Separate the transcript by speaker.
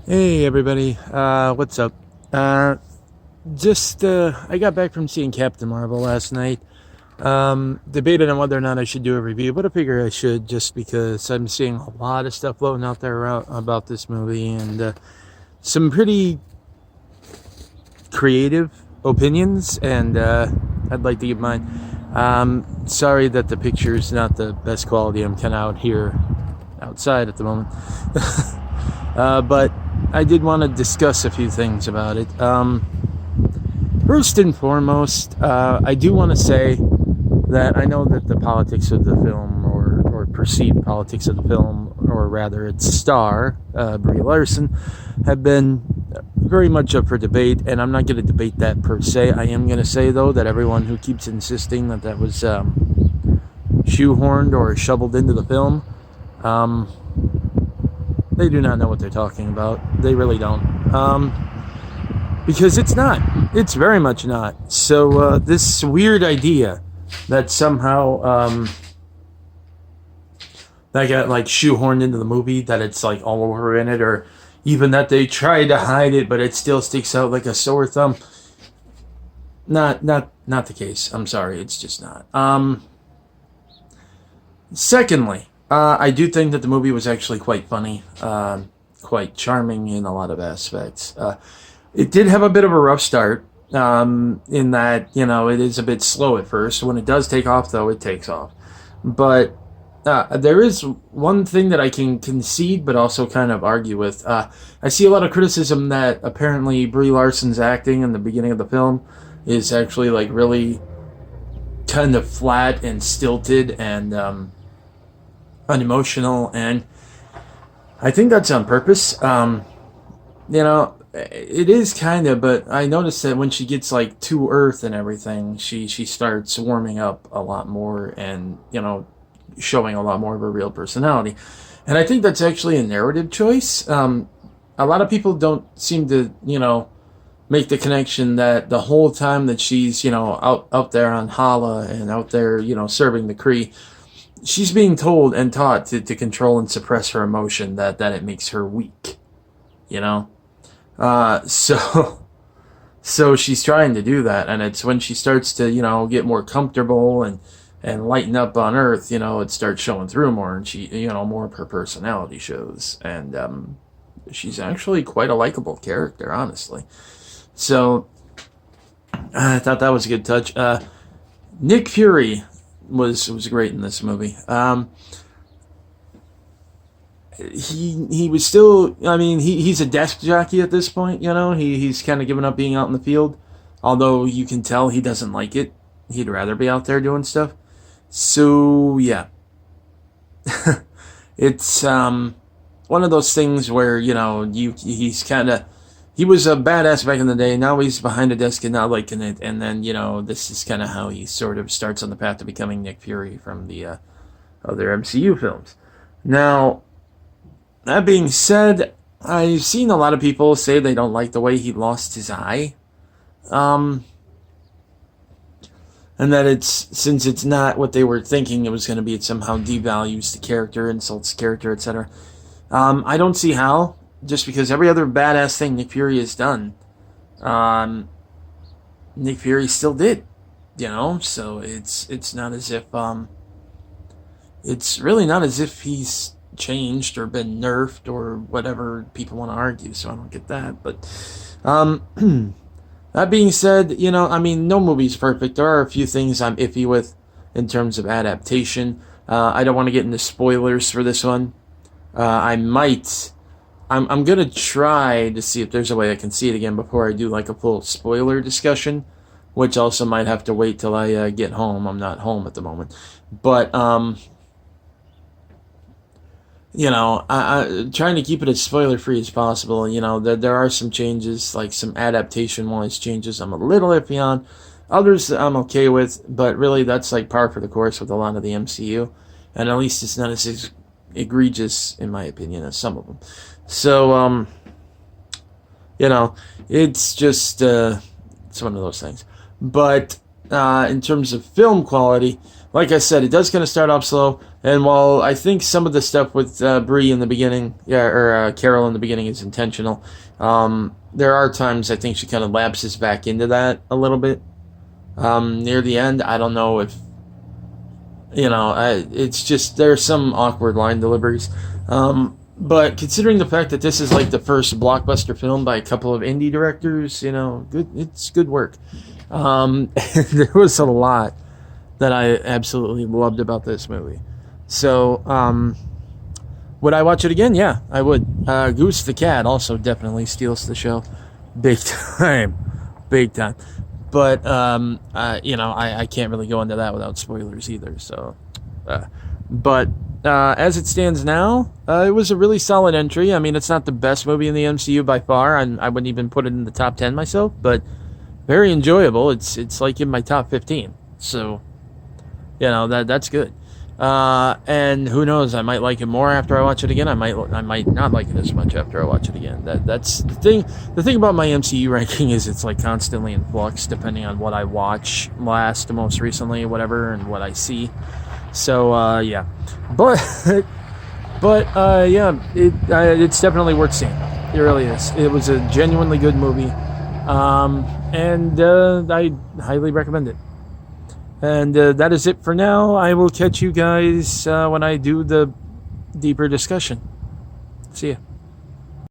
Speaker 1: Hey everybody, what's up? Uh, I got back from seeing Captain Marvel last night. Debated on whether or not I should do a review, but I figure I should just because I'm seeing a lot of stuff floating out there about this movie and some pretty creative opinions, and I'd like to give mine. Sorry that the picture's not the best quality. I'm kind of out here outside at the moment. But I did want to discuss a few things about it. First and foremost, I do want to say that I know that the politics of the film, or perceived politics of the film, or rather its star, Brie Larson, have been very much up for debate, and I'm not going to debate that per se. I am going to say, though, that everyone who keeps insisting that that was shoehorned or shoveled into the film, um, they do not know what they're talking about. They really don't. Because it's not. It's very much not. So this weird idea that somehow that got like shoehorned into the movie, that it's like all over in it, or even that they tried to hide it, but it still sticks out like a sore thumb. Not the case. I'm sorry, it's just not. Secondly, I do think that the movie was actually quite funny, quite charming in a lot of aspects. It did have a bit of a rough start, in that, it is a bit slow at first. When it does take off, though, it takes off. But there is one thing that I can concede, but also kind of argue with. I see a lot of criticism that apparently Brie Larson's acting in the beginning of the film is actually like really kind of flat and stilted and unemotional, and I think that's on purpose. It is kind of, but I noticed that when she gets like to Earth and everything, she starts warming up a lot more, and showing a lot more of her real personality. And I think that's actually a narrative choice. A lot of people don't seem to make the connection that the whole time that she's out there on Hala and out there serving the Kree, she's being told and taught to control and suppress her emotion, that it makes her weak. You know, so so she's trying to do that, and it's when she starts to get more comfortable and lighten up on Earth, it starts showing through more, and she more of her personality shows, and she's actually quite a likable character, honestly. So I thought that was a good touch. Nick Fury was great in this movie. He was still. I mean, he's a desk jockey at this point. He's kind of given up being out in the field, although you can tell he doesn't like it. He'd rather be out there doing stuff. So yeah, it's one of those things where he's kind of. He was a badass back in the day. Now he's behind a desk and not liking it. And then this is kind of how he sort of starts on the path to becoming Nick Fury from the other MCU films. Now, that being said, I've seen a lot of people say they don't like the way he lost his eye. Um, and that since it's not what they were thinking it was going to be, it somehow devalues the character, insults the character, etc. I don't see how, just because every other badass thing Nick Fury has done, um, Nick Fury still did, So it's not as if it's really not as if he's changed or been nerfed or whatever people want to argue. So I don't get that. But that being said, I mean, no movie's perfect. There are a few things I'm iffy with in terms of adaptation. I don't want to get into spoilers for this one. I might. I'm gonna try to see if there's a way I can see it again before I do like a full spoiler discussion, which also might have to wait till I get home. I'm not home at the moment, but trying to keep it as spoiler free as possible. There are some changes, like some adaptation wise changes I'm a little iffy on. Others I'm okay with, but really that's like par for the course with a lot of the MCU, and at least it's not as egregious, in my opinion, as some of them. So, it's just it's one of those things. But in terms of film quality, like I said, it does kind of start off slow. And while I think some of the stuff with Bree in the beginning, yeah, or Carol in the beginning is intentional, there are times I think she kind of lapses back into that a little bit. Near the end, I don't know if it's just there's some awkward line deliveries. But considering the fact that this is like the first blockbuster film by a couple of indie directors, it's good work. There was a lot that I absolutely loved about this movie. So, would I watch it again? Yeah, I would. Goose the Cat also definitely steals the show. Big time. Big time. But, I can't really go into that without spoilers either. So, but as it stands now, it was a really solid entry. I mean, it's not the best movie in the MCU by far. I wouldn't even put it in the top 10 myself, but very enjoyable. It's like in my top 15. So, that's good. And who knows? I might like it more after I watch it again. I might not like it as much after I watch it again. That's the thing. The thing about my MCU ranking is it's like constantly in flux depending on what I watch most recently, whatever, and what I see. So yeah, but yeah, it's definitely worth seeing. It really is. It was a genuinely good movie, and I highly recommend it. And that is it for now. I will catch you guys when I do the deeper discussion. See ya.